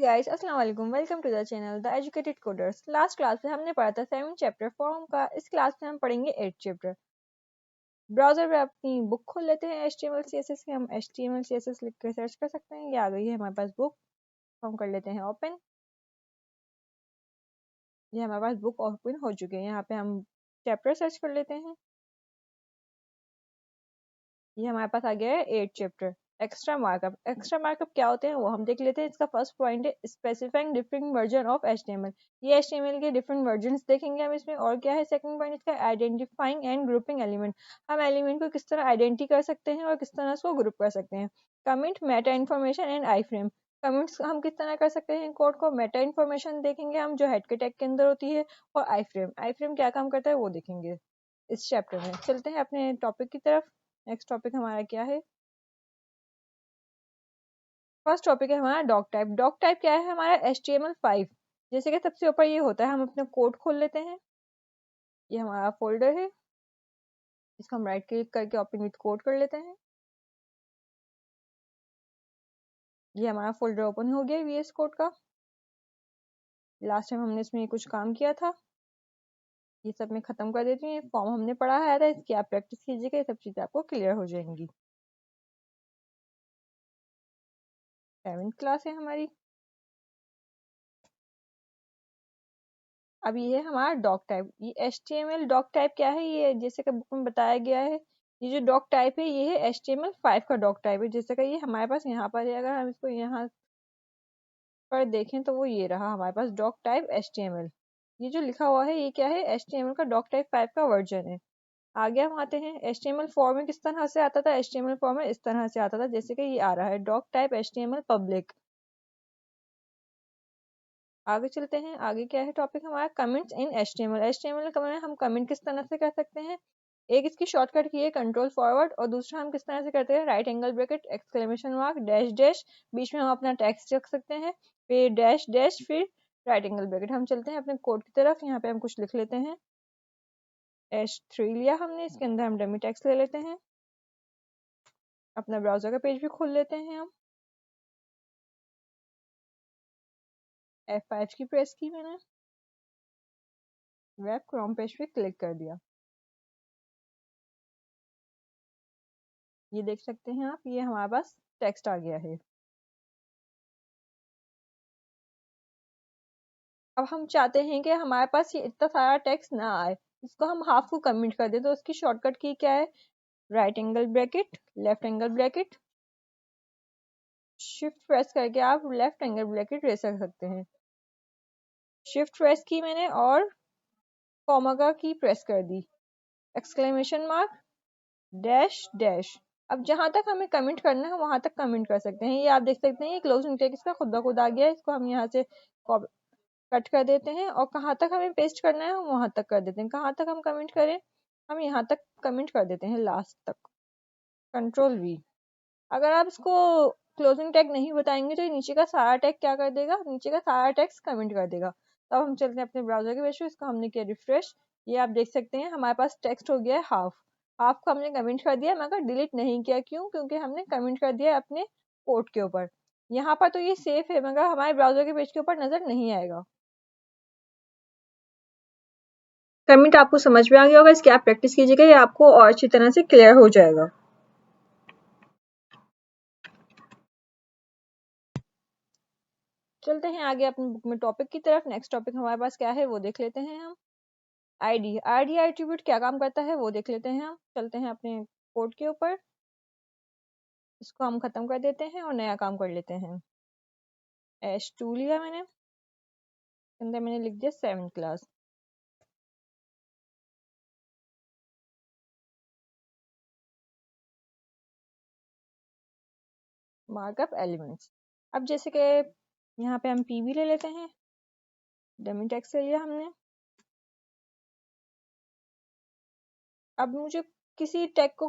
Guys अस्सलाम वालेकुम welcome to the channel the educated coders. Last class में हमने पढ़ा था 7 चैप्टर फॉर्म का। इस क्लास में हम पढ़ेंगे 8 चैप्टर। ब्राउज़र में अपनी बुक खोल लेते हैं HTML CSS की। हम HTML CSS लिख कर सर्च कर सकते हैं। ये आ गई है हमारे पास बुक। हम कर लेते हैं ओपन। ये हमारे पास बुक ओपन हो चुकी है। यहाँ पे हम चैप्टर सर्च कर लेते हैं। ये हमारे पास आ गया है 8 चैप्टर। एक्स्ट्रा मार्कअप क्या होते हैं वो हम देख लेते हैं। इसका फर्स्ट पॉइंट है specifying different version of HTML। ये HTML के डिफरेंट वर्जन्स देखेंगे हम इसमें। और क्या है सेकंड पॉइंट इसका आइडेंटिफाइंग एंड ग्रुपिंग एलिमेंट। हम एलिमेंट को किस तरह आइडेंटिटी कर सकते हैं और किस तरह उसको ग्रुप कर सकते हैं। Comment, Meta information and I frame. Comments हम किस तरह कर सकते हैं कोड को। मेटा इन्फॉर्मेशन देखेंगे हम जो हेड के टैग के अंदर होती है। और आई फ्रेम क्या काम करता है वो देखेंगे इस चैप्टर में। चलते हैं अपने टॉपिक की तरफ। नेक्स्ट टॉपिक हमारा क्या है। फर्स्ट टॉपिक है हमारा डॉक टाइप। डॉक टाइप क्या है हमारा HTML5। जैसे कि सबसे ऊपर ये होता है। हम अपना कोड खोल लेते हैं। ये हमारा फोल्डर है। इसको हम राइट क्लिक करके ओपन विद कोड कर लेते हैं। ये हमारा फोल्डर ओपन हो गया VS कोड का। लास्ट टाइम हमने इसमें कुछ काम किया था। ये सब मैं खत्म कर देती हूँ। फॉर्म हमने पढ़ा है था इसकी आप प्रैक्टिस कीजिएगा। ये सब चीजें आपको क्लियर हो जाएंगी। 7th क्लास है हमारी। अब ये है हमारा डॉक टाइप। ये HTML डॉक टाइप क्या है। ये जैसे कि बुक में बताया गया है। ये जो डॉक टाइप है ये है HTML5 का डॉक टाइप है। जैसे कि ये हमारे पास यहाँ पर है। अगर हम इसको यहाँ पर देखें तो वो ये रहा हमारे पास डॉक टाइप HTML। ये जो लिखा हुआ है ये क्या है HTML का डॉक टाइप 5 का वर्जन है। आगे हम आते हैं HTML4 में किस तरह से आता था। HTML4 में इस तरह से आता था जैसे कि ये आ रहा है डॉक टाइप HTML पब्लिक। आगे चलते हैं। आगे क्या है टॉपिक हमारा कमेंट्स इन HTML। HTML में हम कमेंट किस तरह से कर सकते हैं। एक इसकी शॉर्टकट की है कंट्रोल फॉरवर्ड। और दूसरा हम किस तरह से करते हैं right angle bracket exclamation mark dash dash. बीच में हम अपना टेक्स्ट रख सकते हैं। फिर डैश डैश फिर राइट एंगल ब्रैकेट। हम चलते हैं अपने कोड की तरफ। यहाँ पे हम कुछ लिख लेते हैं। H3 लिया हमने। इसके अंदर हम डमी टेक्स्ट ले लेते हैं। अपना ब्राउजर का पेज भी खोल लेते हैं हम। F5 की प्रेस की मैंने। वेब क्रोम पेज पे क्लिक कर दिया। ये देख सकते हैं आप। ये हमारे पास टेक्स्ट आ गया है। अब हम चाहते हैं कि हमारे पास ये इतना सारा टेक्स्ट ना आए। इसको हम हाफ को कमेंट कर दें तो उसकी शॉर्टकट की क्या है right angle bracket left angle bracket. Shift press करके आप लेफ्ट एंगल ब्रैकेट ले सकते हैं। शिफ्ट प्रेस की मैंने और कॉमा का की प्रेस कर दी। Exclamation mark dash dash. अब जहां तक हमें कमेंट करना है वहां तक कमेंट कर सकते हैं। ये आप देख सकते हैं ये क्लोजिंग टैग इसका खुद ब खुद आ गया है। इसको हम यहाँ से कट कर देते हैं और कहाँ तक हमें पेस्ट करना है हम वहां तक कर देते हैं। कहाँ तक हम कमेंट करें हम यहाँ तक कमेंट कर देते हैं लास्ट तक। Control V। अगर आप इसको क्लोजिंग टैग नहीं बताएंगे तो ये नीचे का सारा टैग क्या कर देगा नीचे का सारा टेक्स्ट कमेंट कर देगा। तो अब हम चलते हैं अपने ब्राउजर के पेज पे। इसको हमने किया रिफ्रेश। ये आप देख सकते हैं हमारे पास टेक्स्ट हो गया है हाफ। हाफ को हमने कमेंट कर दिया मगर डिलीट नहीं किया। क्यों क्योंकि हमने कमेंट कर दिया अपने कोड के ऊपर। यहाँ पर तो ये सेफ है मगर हमारे ब्राउजर के पेज के ऊपर नजर नहीं आएगा। कमेंट आपको समझ में आ गया होगा। इसकी आप प्रैक्टिस कीजिएगा। ये आपको और अच्छी तरह से क्लियर हो जाएगा। चलते हैं आगे अपनी बुक में टॉपिक की तरफ। नेक्स्ट टॉपिक हमारे पास क्या है वो देख लेते हैं हम। आईडी एट्रीब्यूट क्या काम करता है वो देख लेते हैं हम। चलते हैं अपने कोड के ऊपर। इसको हम खत्म कर देते हैं और नया काम कर लेते हैं। H2 लिया मैंने। अंदर मैंने लिख दिया 7th क्लास। Markup elements. अब जैसे कि यहाँ पे हम PV ले लेते हैं। डमी टेक्स्ट ले लिया हमने। अब मुझे किसी टैग को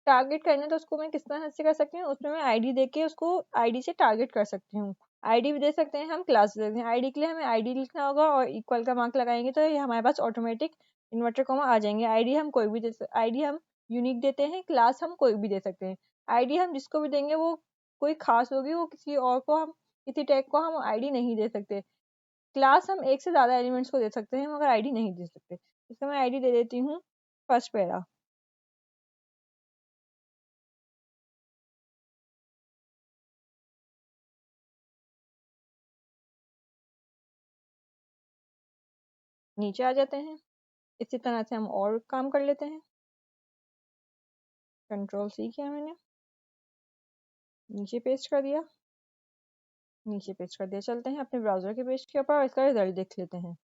टारगेट करना है तो उसको मैं किस तरह से कर सकती हूँ। उसमें मैं आईडी देके उसको आईडी से टारगेट कर सकती हूँ। आईडी भी दे सकते हैं हम क्लास दे सकते हैं। आईडी के लिए हमें आईडी लिखना होगा और इक्वल का मार्क लगाएंगे तो ये हमारे पास ऑटोमेटिक इन्वर्टर कॉमा आ जाएंगे। आईडी हम कोई भी आईडी हम यूनिक देते हैं। क्लास हम कोई भी दे सकते हैं। आईडी हम जिसको भी देंगे वो कोई खास होगी वो किसी और को हम किसी टैग को हम आईडी नहीं दे सकते। क्लास हम एक से ज़्यादा एलिमेंट्स को दे सकते हैं मगर आईडी नहीं दे सकते। इसका मैं आईडी दे देती हूँ फर्स्ट पैरा। नीचे आ जाते हैं, इसी तरह से हम और काम कर लेते हैं। कंट्रोल सी किया मैंने, नीचे पेस्ट कर दिया, नीचे पेस्ट कर दिया। चलते हैं अपने ब्राउजर के पेज के ऊपर और इसका रिजल्ट देख लेते हैं।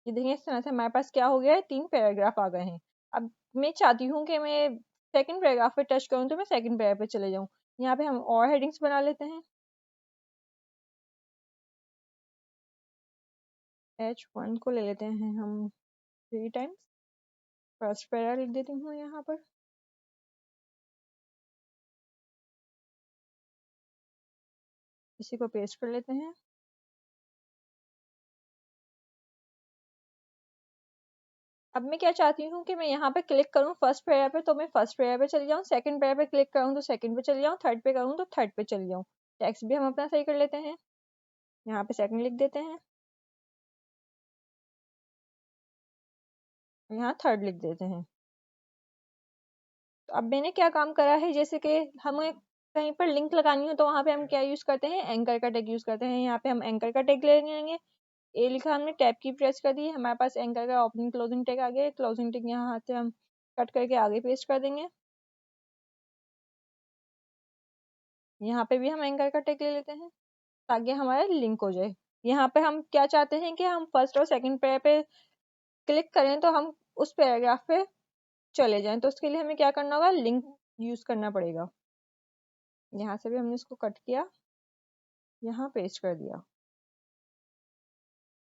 ये देखिए इस तरह से हमारे पास क्या हो गया है, 3 पैराग्राफ आ गए हैं। अब मैं चाहती हूँ कि मैं सेकंड पैराग्राफ पे टच करूँ तो मैं सेकंड पैराग्राफ पे चले जाऊँ। यहाँ पे हम और हेडिंग्स बना लेते हैं। H1 को ले लेते हैं हम 3 टाइम्स। फर्स्ट पैरा लिख देती हूँ यहाँ पर। इसी को पेस्ट कर लेते हैं। अब मैं क्या चाहती हूँ कि मैं यहाँ पे क्लिक करूँ फर्स्ट पैरा पे तो मैं फर्स्ट पैरा पे चली जाऊँ, सेकंड पैरा पे क्लिक करूँ तो सेकंड पे चली जाऊँ, थर्ड पे करूँ तो थर्ड पे चली जाऊँ। टेक्स्ट भी हम अपना सही कर लेते हैं। यहाँ पे सेकंड लिख देते हैं, यहाँ थर्ड लिख देते हैं। तो अब मैंने क्या काम करा है, जैसे कि हमें कहीं पर लिंक लगानी हो तो वहाँ पे हम क्या यूज करते हैं, एंकर का टैग यूज करते हैं। यहाँ पे हम एंकर का टैग ले लेंगे। ए लिखा, हमने टैब की प्रेस कर दी, हमारे पास एंकर का ओपनिंग क्लोजिंग टैग आ गया। क्लोजिंग टैग यहाँ हाथ से हम कट करके आगे पेस्ट कर देंगे। यहाँ पे भी हम एंकर का टैग ले लेते हैं ताकि हमारा लिंक हो जाए। यहाँ पे हम क्या चाहते हैं कि हम फर्स्ट और सेकंड पैरा पे क्लिक करें तो हम उस पैराग्राफ पे चले जाएं। तो उसके लिए हमें क्या करना होगा, लिंक यूज करना पड़ेगा। यहाँ से भी हमने इसको कट किया, यहाँ पेस्ट कर दिया।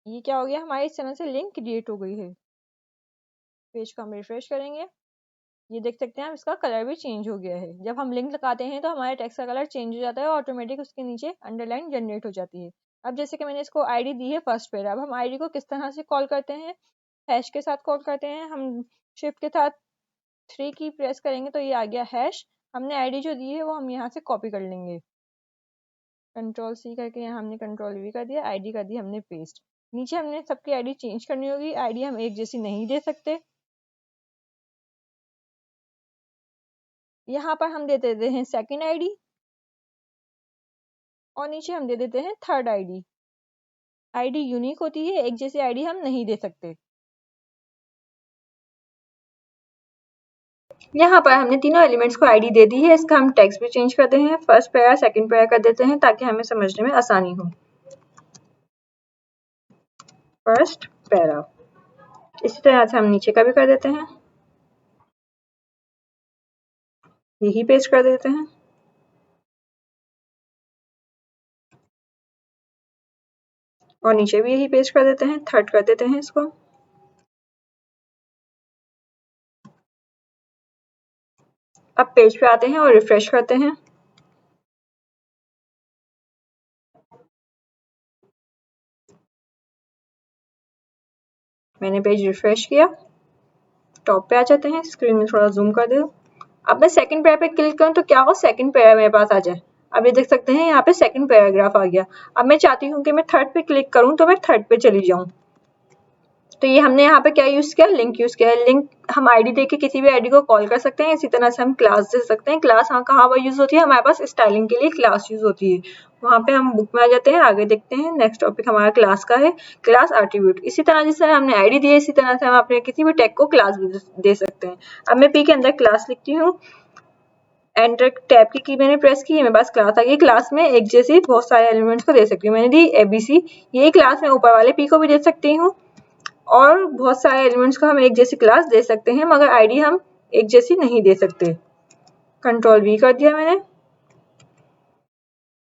ये क्या हो गया, हमारी इस तरह से लिंक क्रिएट हो गई है। पेज को हम रिफ्रेश करेंगे, ये देख सकते हैं आप इसका कलर भी चेंज हो गया है। जब हम लिंक लगाते हैं तो हमारे टेक्स्ट का कलर चेंज हो जाता है और ऑटोमेटिक उसके नीचे अंडरलाइन जनरेट हो जाती है। अब जैसे कि मैंने इसको आईडी दी है फर्स्ट पैरा, अब हम आईडी को किस तरह से कॉल करते हैं, हैश के साथ कॉल करते हैं। हम शिफ्ट के साथ 3 की प्रेस करेंगे तो ये आ गया हैश। हमने आईडी जो दी है वो हम यहाँ से कॉपी कर लेंगे, कंट्रोल सी करके यहाँ हमने कंट्रोल वी कर दिया, आईडी कर दी हमने पेस्ट। नीचे हमने सबकी आईडी चेंज करनी होगी, आईडी हम एक जैसी नहीं दे सकते। यहाँ पर हम दे देते हैं सेकंड आईडी और नीचे हम दे देते हैं थर्ड आईडी। आईडी यूनिक होती है, एक जैसी आईडी हम नहीं दे सकते। यहाँ पर हमने तीनों एलिमेंट्स को आईडी दे दी है। इसका हम टेक्स्ट भी चेंज करते हैं, फर्स्ट पैरा सेकंड पैरा कर देते हैं ताकि हमें समझने में आसानी हो। फर्स्ट पैरा, इसी तरह से हम नीचे का भी कर देते हैं, यही पेस्ट कर देते हैं और नीचे भी यही पेस्ट कर देते हैं, थर्ड कर देते हैं इसको। अब पेज पे आते हैं और रिफ्रेश करते हैं। मैंने पेज रिफ्रेश किया, टॉप पे आ जाते हैं, स्क्रीन में थोड़ा जूम कर दो। अब मैं सेकंड पैरा पे क्लिक करूँ तो क्या हो, सेकंड पैरा मेरे पास आ जाए। अब ये देख सकते हैं यहाँ पे सेकंड पैराग्राफ आ गया। अब मैं चाहती हूँ कि मैं थर्ड पे क्लिक करूँ तो मैं थर्ड पे चली जाऊँ। तो ये हमने यहाँ पे क्या यूज किया, लिंक यूज किया है। लिंक हम आईडी देके किसी भी आईडी को कॉल कर सकते हैं। इसी तरह से हम क्लास दे सकते हैं। क्लास हाँ कहाँ पर यूज होती है, हमारे पास स्टाइलिंग के लिए क्लास यूज होती है। वहाँ पे हम बुक में आ जाते हैं, आगे देखते हैं। नेक्स्ट टॉपिक हमारा क्लास का है, क्लास एट्रीब्यूट। इसी तरह जिस तरह हमने आईडी दी है इसी तरह से हम अपने किसी भी टैग को क्लास दे सकते हैं। अब मैं पी के अंदर क्लास लिखती हूँ, एंटर टैब की मैंने प्रेस की, मेरे पास क्लास आ गई। क्लास में एक जैसी बहुत सारे एलिमेंट्स को दे सकती हूँ। मैंने दी एबीसी, यही क्लास में ऊपर वाले पी को भी दे सकती हूँ और बहुत सारे एलिमेंट्स को हम एक जैसी क्लास दे सकते हैं मगर आईडी हम एक जैसी नहीं दे सकते। कंट्रोल वी कर दिया मैंने।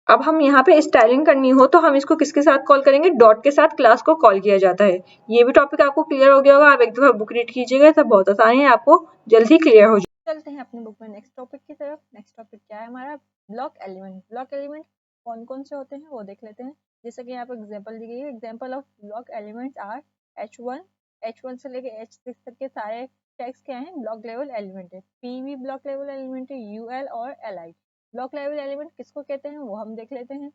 अब हम यहाँ पे स्टाइलिंग करनी हो तो हम इसको किसके साथ कॉल करेंगे, डॉट के साथ क्लास को कॉल किया जाता है। ये भी टॉपिक आपको क्लियर हो गया होगा, आप एक दफा बुक रीड कीजिएगा, सब बहुत आसान है, आपको जल्दी क्लियर हो जाए। चलते हैं अपनी बुक में नेक्स्ट टॉपिक की तरफ। नेक्स्ट टॉपिक क्या है हमारा, ब्लॉक एलिमेंट। ब्लॉक एलिमेंट कौन कौन से होते हैं वो देख लेते हैं। जैसे कि यहाँ पे एग्जांपल दी गई है, example of block elements are H1 से लेके H6 तक के सारे टैग्स क्या हैं, ब्लॉक लेवल एलिमेंट है। P भी ब्लॉक लेवल एलिमेंट है, UL और LI। ब्लॉक लेवल एलिमेंट किसको कहते हैं वो हम देख लेते हैं।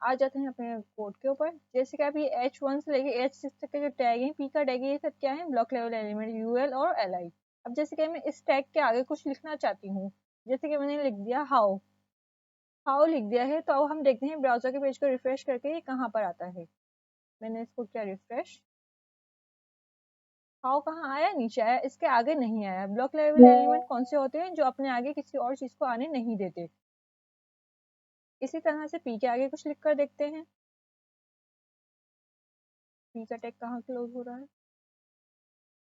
आ जाते हैं अपने कोड के ऊपर। जैसे कि आप ये H1 से लेके H6 तक के जो टैग हैं, पी का टैग है, ये सब क्या है, ब्लॉक लेवल एलिमेंट, यूएल और एलआई। अब जैसे कि मैं इस टैग के आगे कुछ लिखना चाहती हूँ, जैसे कि मैंने लिख दिया हाउ, हाउ लिख दिया है, तो अब हम देखते हैं ब्राउजर के पेज को रिफ्रेश करके ये कहाँ पर आता है। मैंने इसको किया रिफ्रेश, हाउ कहाँ आया, नीचे आया, इसके आगे नहीं आया। ब्लॉक लेवल एलिमेंट कौन से होते हैं, जो अपने आगे किसी और चीज को आने नहीं देते। इसी तरह से पी के आगे कुछ लिख कर देखते हैं। पी का टैग कहाँ क्लोज हो रहा है,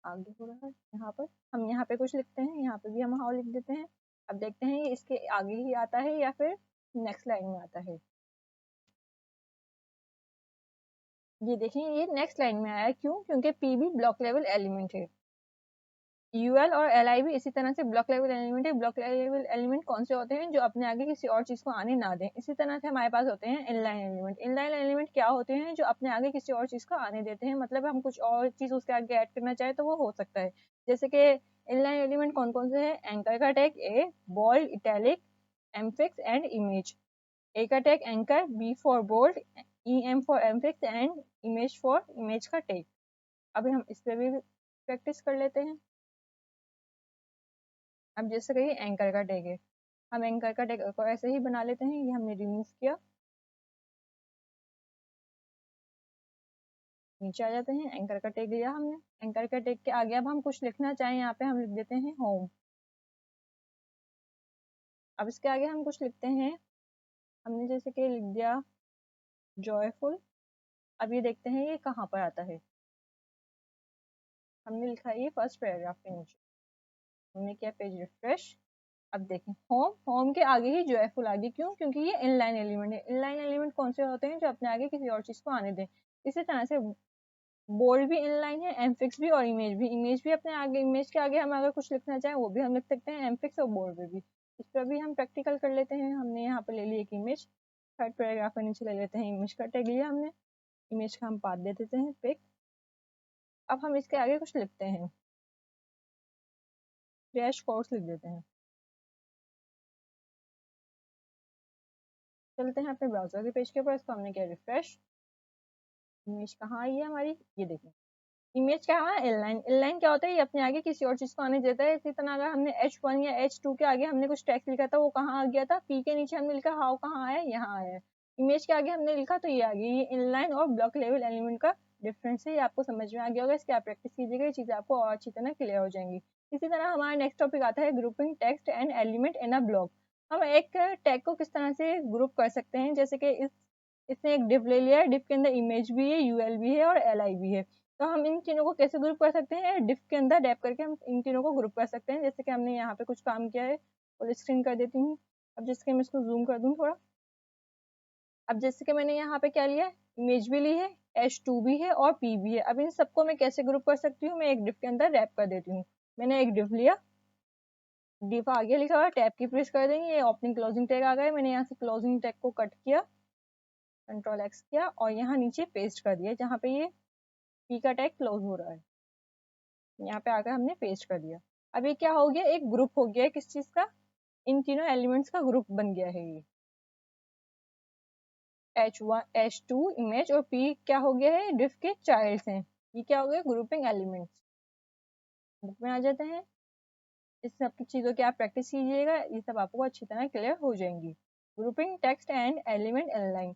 आगे हो रहा है, यहाँ पर हम यहाँ पे कुछ लिखते हैं, यहाँ पे भी हम हाउ लिख देते हैं। अब देखते हैं ये इसके आगे ही आता है या फिर नेक्स्ट लाइन में आता है। ये देखें ये नेक्स्ट लाइन में आया, क्यों, क्योंकि पी भी ब्लॉक लेवल एलिमेंट है। यूएल और एलआई भी इसी तरह से ब्लॉक लेवल एलिमेंट है। ब्लॉक लेवल एलिमेंट कौन से होते हैं, जो अपने आगे किसी और चीज को आने ना दें। इसी तरह से हमारे पास होते हैं इनलाइन एलिमेंट। इनलाइन एलिमेंट क्या होते हैं, जो अपने आगे किसी और चीज को आने देते हैं, मतलब हम कुछ और चीज उसके आगे ऐड करना चाहे तो वो हो सकता है। जैसे कि इनलाइन एलिमेंट कौन कौन से हैं, एंकर का tag A, bold, italic, emphasis and image. A का tag anchor, B for bold, E M for emphasis and image for image का टैग। अभी हम इस पे भी प्रैक्टिस कर लेते हैं। अब जैसे कि एंकर का टैग है, हम एंकर का टैग को ऐसे ही बना लेते हैं। ये हमने रिमूव किया, नीचे आ जाते हैं, एंकर का टैग लिया हमने। एंकर का टैग के आगे अब हम कुछ लिखना चाहें, यहाँ पे हम लिख देते हैं होम। अब इसके आगे हम कुछ लिखते हैं, हमने जैसे कि लिख दिया जॉयफुल। अब ये देखते हैं ये कहाँ पर आता है। हमने लिखा है ये फर्स्ट पैराग्राफ के नीचे। हमने किया पेज रिफ्रेश। अब देखें होम, होम के आगे ही जॉयफुल आ गई, क्यों, क्योंकि ये इनलाइन एलिमेंट है। इनलाइन एलिमेंट कौन से होते हैं, जो अपने आगे किसी और चीज को आने दें। इसी तरह से बोल्ड भी इनलाइन है, एमफिक्स भी और इमेज भी। इमेज भी अपने आगे, इमेज के आगे हम अगर कुछ लिखना चाहें वो भी हम लिख सकते हैं, एमफिक्स और बोल्ड पे भी। इस पर भी हम प्रैक्टिकल कर लेते हैं। हमने यहाँ पे ले ली एक इमेज, थर्ड पैराग्राफ के नीचे ले लेते हैं इमेज का टैग लिया हमने, इमेज का हम पाथ दे देते हैं पिक। अब हम इसके आगे कुछ लिखते हैं, क्रैश कोर्स लिख देते हैं। चलते हैं अपने ब्राउजर के पेज के ऊपर, इसको हमने किया रिफ्रेश। इमेज कहाँ आई है हमारी, ये देखें इमेज क्या है, इनलाइन। इनलाइन क्या होता है, ये अपने आगे किसी और चीज को आने देता है। इसी तरह अगर हमने H1 या H2 के आगे हमने कुछ टेक्स्ट लिखा था, वो कहाँ आ गया था, पी के नीचे हमने लिखा हाउ, कहाँ आया, यहाँ आया। इमेज के आगे हमने लिखा तो ये आ गया। ये इनलाइन और ब्लॉक लेवल एलिमेंट का डिफरेंस है, ये आपको समझ में आ गया होगा। इसकी आप प्रैक्टिस कीजिएगा, ये चीजें आपको और अच्छी तरह क्लियर हो जाएंगी। इसी तरह हमारा नेक्स्ट टॉपिक आता है grouping text and element in a block. हम एक टैग को किस तरह से ग्रुप कर सकते हैं, जैसे कि इसने एक डिव ले लिया है, डिव के अंदर इमेज भी है, यूएल भी है और एलआई भी है। तो हम इन तीनों को कैसे ग्रुप कर सकते हैं, डिफ के अंदर डैप करके हम इन तीनों को ग्रुप कर सकते हैं। जैसे कि हमने यहाँ पे कुछ काम किया है, फुल स्क्रीन कर देती हूँ। अब जिसके मैं इसको जूम कर दूँ थोड़ा। अब जैसे कि मैंने यहाँ पे क्या लिया, इमेज भी ली है, H2 भी है और P भी है। अब इन सबको मैं कैसे ग्रुप कर सकती हूँ, मैं एक डिफ के अंदर रैप कर देती हूँ। मैंने एक डिफ लिया, डिफ आगे लिखा हुआ, टैब की प्रेस कर देंगे, ये ओपनिंग क्लोजिंग टैग आ गए। मैंने यहाँ से क्लोजिंग टैग को कट किया, कंट्रोल एक्स किया और यहाँ नीचे पेस्ट कर दिया, जहाँ पे ये P का टैग क्लोज हो रहा है। यहाँ पे आकर हमने पेस्ट कर दिया। अब ये क्या हो गया, एक ग्रुप हो गया है किस चीज का, इन तीनों एलिमेंट्स का ग्रुप बन गया है। ये H1 H2 इमेज और P क्या हो गया है, डिफ के चाइल्ड्स हैं। ये क्या हो गया, ग्रुपिंग एलिमेंट्स। बुक में आ जाते हैं, इस सब की चीजों की आप प्रैक्टिस कीजिएगा, ये सब आपको अच्छी तरह क्लियर हो जाएंगी। Grouping text and element inline.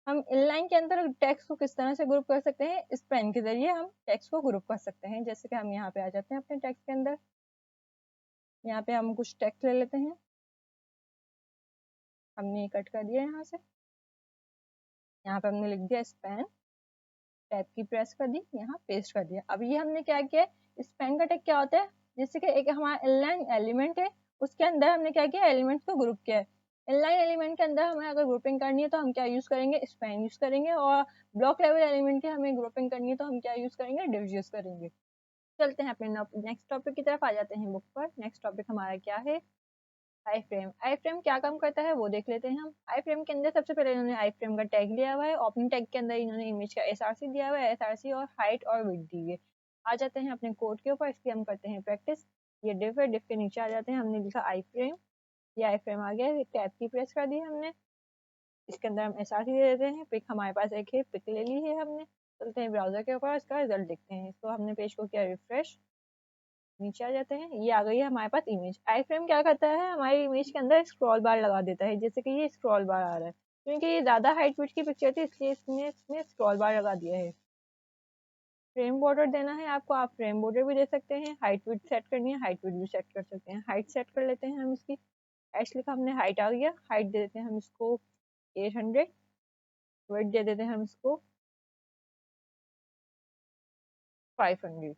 हम इनलाइन के अंदर टेक्स्ट को किस तरह से ग्रुप कर सकते हैं, इस पेन के जरिए हम टेक्स्ट को ग्रुप कर सकते हैं। जैसे कि हम यहाँ पे आ जाते हैं अपने टेक्स्ट के अंदर, यहाँ पे हम कुछ टेक्स्ट ले लेते हैं, हमने कट कर दिया यहाँ से। यहाँ पे हमने लिख दिया स्पैन, टैब की प्रेस कर दी, यहाँ पेस्ट कर दिया। अब ये हमने क्या किया, स्पैन का टैग क्या होता है, जैसे कि एक हमारा इनलाइन एलिमेंट है, उसके अंदर हमने क्या किया, एलिमेंट्स को ग्रुप किया है। इनलाइन एलिमेंट के अंदर हमें अगर ग्रुपिंग करनी है तो हम क्या यूज करेंगे, स्पैन यूज करेंगे। और ब्लॉक लेवल एलिमेंट की हमें ग्रुपिंग करनी है तो हम क्या यूज करेंगे, डिव यूज करेंगे। चलते हैं अपने नेक्स्ट टॉपिक की तरफ, आ जाते हैं बुक पर। नेक्स्ट टॉपिक हमारा क्या है, आई फ्रेम। आई फ्रेम क्या काम करता है वो देख लेते हैं हम। आई फ्रेम के अंदर सबसे पहले इन्होंने आई फ्रेम का टैग लिया हुआ है, ओपनिंग टैग के अंदर इन्होंने इमेज का एसआरसी दिया हुआ है, एसआरसी और हाइट और विड्थ दी है। आ जाते हैं अपने कोड के ऊपर, इसकी हम करते हैं प्रैक्टिस। ये डिफ है, डिफ के नीचे आ जाते हैं, हमने लिखा आई फ्रेम। ये आई फ्रेम आ गया, टैब की प्रेस कर दी हमने। इसके अंदर हम एसआरसी दे देते हैं। पिक हमारे पास एक है, पिक ले ली है हमने। चलते हैं ब्राउजर के ऊपर, इसका रिजल्ट देखते हैं। इसको हमने पेज को किया रिफ्रेश, नीचे आ जाते हैं, ये आ गई है हमारे पास इमेज। आई फ्रेम क्या करता है, हमारी इमेज के अंदर स्क्रॉल बार लगा देता है, जैसे कि ये स्क्रॉल बार आ रहा है, क्योंकि ये ज़्यादा हाइट विड्थ की पिक्चर थी इसलिए इसने स्क्रॉल बार लगा दिया है। फ्रेम बॉर्डर देना है आपको, आप फ्रेम बॉर्डर भी दे सकते हैं। हाइट विड्थ सेट करनी है, हाइट विड्थ भी सेट कर सकते हैं। हाइट सेट कर लेते हैं हम इसकी, एच लिखा हमने, हाइट आ गया। हाइट दे देते हैं हम इसको 800, विड्थ दे देते हैं हम इसको 500।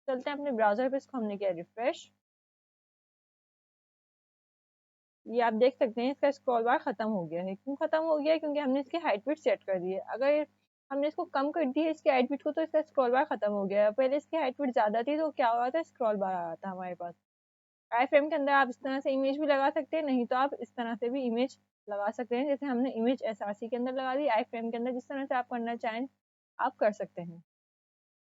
चलते हैं अपने ब्राउजर पे, इसको हमने किया रिफ्रेश। ये आप देख सकते हैं इसका स्क्रॉल बार खत्म हो गया है। क्यों खत्म हो गया है, क्योंकि हमने इसकी हाइट विड्थ सेट कर दी है। अगर हमने इसको कम कर दी है इसकी हाइट विड्थ को, तो इसका स्क्रॉल बार खत्म हो गया है। पहले इसकी हाइट विड्थ ज्यादा थी तो क्या हो रहा था, स्क्रॉल बार आ रहा था हमारे पास। आई फ्रेम के अंदर आप इस तरह से इमेज भी लगा सकते हैं, नहीं तो आप इस तरह से भी इमेज लगा सकते हैं, जैसे हमने इमेज एसआरसी के अंदर लगा दी। आई फ्रेम के अंदर जिस तरह से आप करना चाहें आप कर सकते हैं।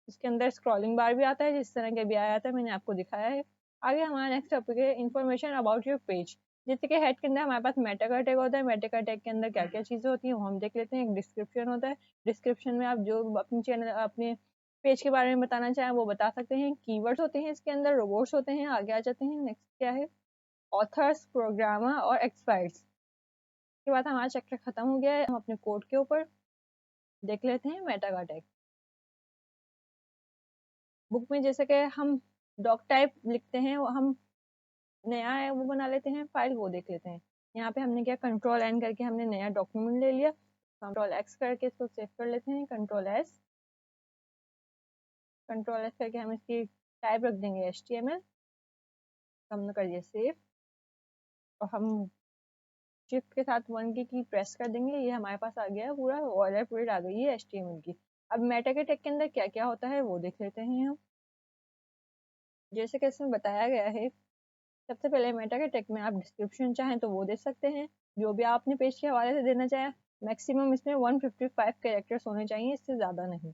इसके अंदर स्क्रॉलिंग बार भी आता है, जिस तरह के भी आया था मैंने आपको दिखाया है। आगे हमारा नेक्स्ट टॉपिक है इन्फॉर्मेशन अबाउट योर पेज। जैसे कि हेड के अंदर हमारे पास मेटा का टैग होता है, मेटा का टैग के अंदर क्या क्या चीज़ें होती हैं वो हम देख लेते हैं। एक डिस्क्रिप्शन होता है, डिस्क्रिप्शन में आप जो अपनी चैनल अपने पेज के बारे में बताना चाहें वो बता सकते हैं। कीवर्ड्स होते हैं इसके अंदर, रोबोट्स होते हैं। आगे आ जाते हैं, नेक्स्ट क्या है, ऑथर्स, प्रोग्रामर और एक्सपर्ट्स। के बाद हमारा चैप्टर खत्म हो गया है। हम अपने कोड के ऊपर देख लेते हैं मेटा का टैग। बुक में जैसे कि हम डॉक टाइप लिखते हैं, वो हम नया है वो बना लेते हैं फाइल, वो देख लेते हैं। यहाँ पे हमने क्या, कंट्रोल एन करके हमने नया डॉक्यूमेंट ले लिया। कंट्रोल एक्स करके इसको सेव कर लेते हैं, कंट्रोल एस। कंट्रोल एस करके हम इसकी टाइप रख देंगे HTML। हमने कर दिया सेव, और हम शिफ्ट के साथ 1 की प्रेस कर देंगे। ये हमारे पास आ गया पूरा बॉयलरप्लेट आ गई है HTML की। अब मेटा के टैग के अंदर क्या क्या होता है वो देख लेते हैं हम। जैसे कि इसमें बताया गया है, सबसे पहले मेटा के टैग में आप डिस्क्रिप्शन चाहें तो वो दे सकते हैं, जो भी आप अपने पेज के हवाले से देना चाहें। मैक्सिमम इसमें 155 कैरेक्टर्स होने चाहिए, इससे ज़्यादा नहीं।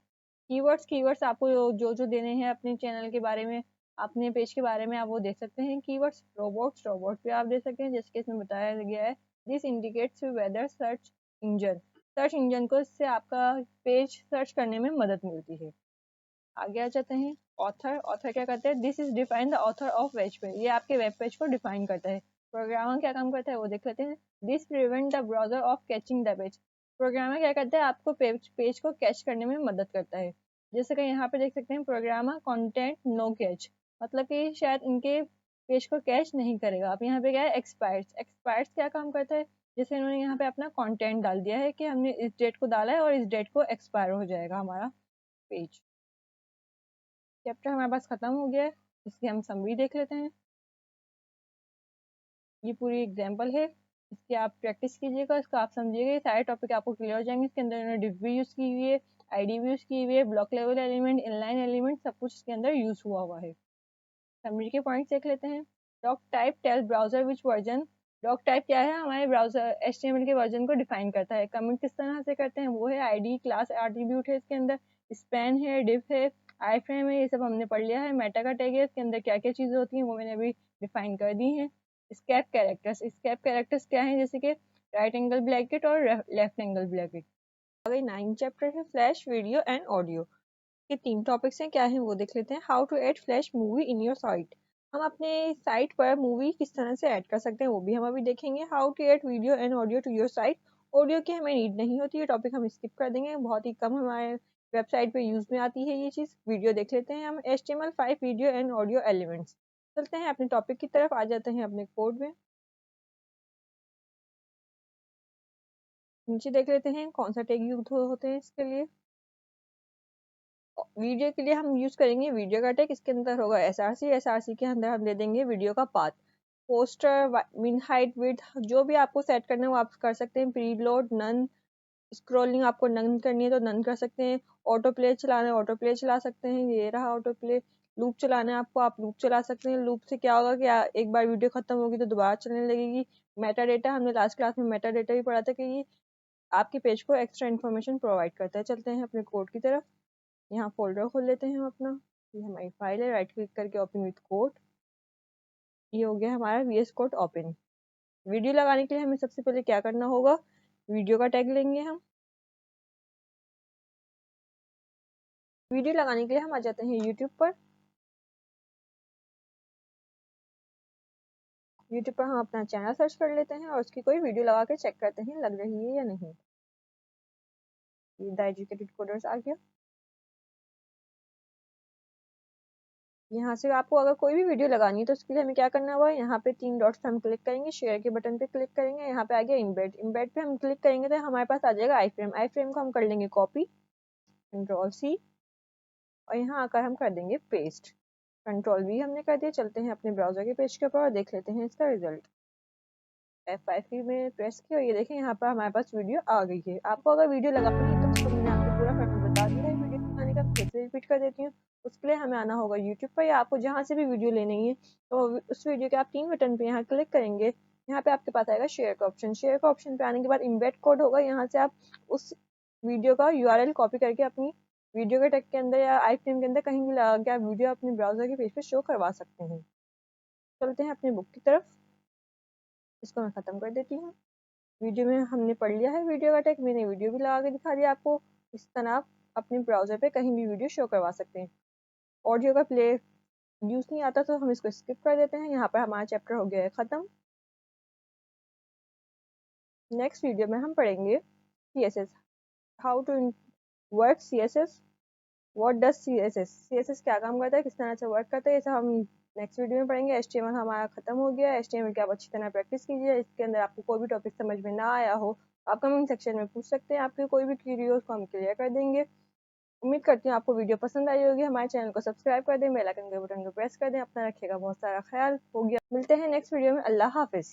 कीवर्ड्स आपको जो जो देने हैं अपने चैनल के बारे में, अपने पेज के बारे में, आप वो दे सकते हैं। कीवर्ड्स रोबोट भी आप दे सकते हैं, जैसे कि इसमें बताया गया है, this indicates whether search engine को इससे आपका पेज सर्च करने में मदद मिलती है। आगे आ जाते हैं, ऑथर क्या करते हैं, this is define the author of web page. ये आपके वेब पेज को डिफाइन करता है। प्रोग्रामर क्या काम करता है वो देख लेते हैं, this prevent the browser of catching the page. Programmer क्या करता है, आपको पेज को कैच करने में मदद करता है। जैसे कि यहाँ पे देख सकते हैं, प्रोग्रामर कंटेंट नो कैच, मतलब कि शायद इनके पेज को कैच नहीं करेगा। अब यहाँ पे क्या है, एक्सपायर्स क्या काम करता है, जैसे इन्होंने यहाँ पे अपना कंटेंट डाल दिया है कि हमने इस डेट को डाला है और इस डेट को एक्सपायर हो जाएगा हमारा पेज। चैप्टर हमारे पास खत्म हो गया है, इसकी हम समरी देख लेते हैं। ये पूरी एग्जाम्पल है, इसकी आप प्रैक्टिस कीजिएगा, इसका आप समझिएगा, ये सारे टॉपिक आपको क्लियर हो जाएंगे। इसके अंदर इन्होंने div भी यूज़ की हुई है, ID भी यूज़ की हुई है, block level element, inline element, सब कुछ इसके अंदर यूज़ हुआ है। समरी के पॉइंट्स देख लेते हैं। Doctype tell browser which version. Doctype क्या है, हमारे ब्राउजर HTML के वर्जन को डिफाइन करता है। कमेंट किस तरह से करते हैं वो है, ID क्लास एट्रीब्यूट है इसके अंदर, स्पैन है, डिफ है, आई फ्रेम है, ये सब हमने पढ़ लिया है। मेटा का टैग है, इसके अंदर क्या क्या चीज़ें होती हैं वो मैंने अभी डिफाइन कर दी हैं। स्केप कैरेक्टर्स क्या है, जैसे कि राइट एंगल ब्रैकेट और लेफ्ट एंगल ब्रैकेट। आगे 9 चैप्टर है, फ्लैश, वीडियो एंड ऑडियो के 3 टॉपिक्स हैं, क्या है वो देख लेते हैं। How to add flash movie in your site. हम अपने साइट पर मूवी किस तरह से ऐड कर सकते हैं वो भी हम अभी देखेंगे। How to add video and audio to your site. Audio की हमें नीड नहीं होती है, टॉपिक हम स्किप कर देंगे, बहुत ही कम हमारे वेबसाइट पे यूज में आती है ये चीज़। वीडियो देख लेते हैं हम, HTML5 video and audio elements. चलते हैं अपने टॉपिक की तरफ, आ जाते हैं अपने कोड में। नीचे देख लेते हैं कौन सा टैग यूज होते हैं इसके लिए। वीडियो के लिए हम यूज करेंगे वीडियो का टैग, इसके अंदर होगा एसआरसी के अंदर हम दे देंगे वीडियो का पाथ। पोस्टर, मिन हाइट, विड्थ, जो भी आपको सेट करना है वो आप कर सकते हैं। प्रीलोड, नन, स्क्रॉलिंग आपको नन करनी है तो नन कर सकते हैं। ऑटो प्ले चलाना है ऑटो प्ले चला सकते हैं, ये रहा ऑटो प्ले। लूप चलाना है आपको, आप लूप चला सकते हैं। लूप से क्या होगा कि एक बार वीडियो खत्म होगी तो दोबारा चलने लगेगी। मेटा डेटा, हमने लास्ट क्लास में मेटा डेटा भी पढ़ा था कि ये आपके पेज को एक्स्ट्रा इन्फॉर्मेशन प्रोवाइड करता है। चलते हैं अपने कोड की तरफ। यहाँ फोल्डर खोल लेते हैं हम अपना, ये हमारी फाइल है, राइट क्लिक करके ओपन विथ कोड। ये हो गया हमारा VS कोड ओपन। वीडियो लगाने के लिए हमें सबसे पहले क्या करना होगा, वीडियो का टैग लेंगे हम। वीडियो लगाने के लिए हम आ जाते हैं यूट्यूब पर। यूट्यूब पर हम अपना चैनल सर्च कर लेते हैं और उसकी कोई वीडियो लगा के चेक करते हैं लग रही है या नहीं। ये द एजुकेटेड कोडर्स आ गया। यहाँ से आपको अगर कोई भी वीडियो लगानी है तो उसके लिए हमें क्या करना होगा, यहाँ पे 3 डॉट्स पे हम क्लिक करेंगे, शेयर के बटन पे क्लिक करेंगे, यहाँ पे आ गया इम्बेड। इम्बेड पे हम क्लिक करेंगे तो हमारे पास आ जाएगा आई फ्रेम। आई फ्रेम को हम कर लेंगे कॉपी, Ctrl+C, और यहाँ आकर हम कर देंगे पेस्ट। Ctrl+V हमने कर दिया। चलते हैं अपने ब्राउजर के पेज के ऊपर और देख लेते हैं इसका रिजल्ट। F5 की में प्रेस किया और ये देखें यहाँ पर हमारे पास वीडियो आ गई है। आपको अगर वीडियो लगानी है तो उसको मैंने आपको पूरा फॉर्मेट बता दिया है वीडियो लगाने का, फिर से रिपीट कर देती हूँ। उसके लिए हमें आना होगा यूट्यूब पर, या आपको जहाँ से भी वीडियो लेनी है तो उस वीडियो के आप 3 बटन पे यहाँ क्लिक करेंगे। यहाँ पे आपके पास आएगा शेयर का ऑप्शन। शेयर का ऑप्शन पे आने के बाद इम्बेड कोड होगा, यहाँ से आप उस वीडियो का URL कॉपी करके अपनी वीडियो के टैग के अंदर या आई फ्रेम के अंदर कहीं भी लगा के आप वीडियो अपने ब्राउजर के पेज पे शो करवा सकते हैं। चलते हैं अपनी बुक की तरफ। इसको मैं खत्म कर देती हूँ। वीडियो में हमने पढ़ लिया है वीडियो का टैग, मैंने वीडियो भी लगा के दिखा दिया आपको। इस तरह आप अपने ब्राउजर पे कहीं भी वीडियो शो करवा सकते हैं। ऑडियो का प्ले यूज नहीं आता तो हम इसको स्किप कर देते हैं। यहाँ पर हमारा चैप्टर हो गया है खत्म। नेक्स्ट वीडियो में हम पढ़ेंगे CSS, how to work CSS, what does CSS क्या काम करता है, किस तरह से वर्क करता है, ये सब हम नेक्स्ट वीडियो में पढ़ेंगे। HTML हमारा खत्म हो गया। HTML की आप अच्छी तरह प्रैक्टिस कीजिए। इसके अंदर आपको कोई भी टॉपिक समझ में ना आया हो आप कमेंट सेक्शन में पूछ सकते हैं। आपकी कोई भी क्वेरी हो उसको हम क्लियर कर देंगे। उम्मीद करती हूँ आपको वीडियो पसंद आई होगी। हमारे चैनल को सब्सक्राइब कर दें, बेल आइकन के बटन को प्रेस कर दें। अपना रखिएगा बहुत सारा ख्याल। हो गया, मिलते हैं नेक्स्ट वीडियो में। अल्लाह हाफिज।